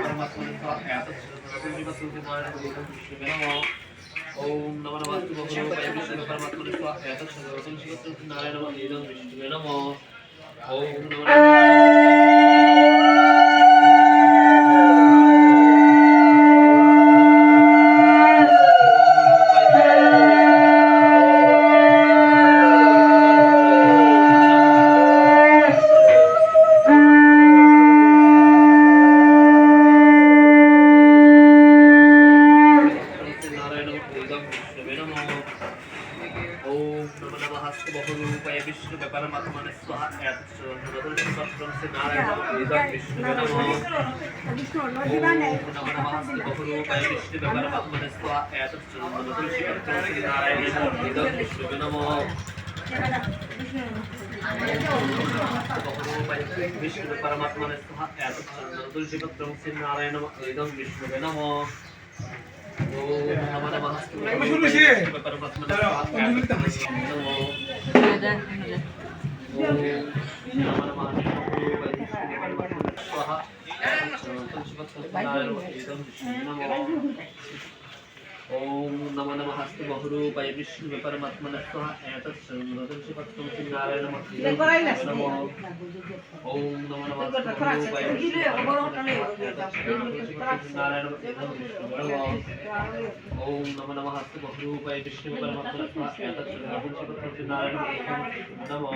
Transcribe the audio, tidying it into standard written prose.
परमात्मने स्वाहा ओम नमो नमः विष्णु परमात्मने स्वाहा नारायण विष्णु नमो ओम नमो बहुरूपाय विष्णु परमात्मने स्वाहा नारायण विष्णु नमो बहुरूपाय विष्णु परमात्मने स्वाहा नारायण विष्णु नमो विष्णु परमात्मने स्वाहा नारायण विष्णु नमो ओम नमः परमात्मने स्वाहा ओम नमो नमः बहुरूपाय विष्णु परमात्मने स्वाहा नारायण नमो ओम नमो नमः बहुरूपाय नारायण ओम नमो नमः बहुरूपाय विष्णु परमात्मने स्वाहा नारायण नमो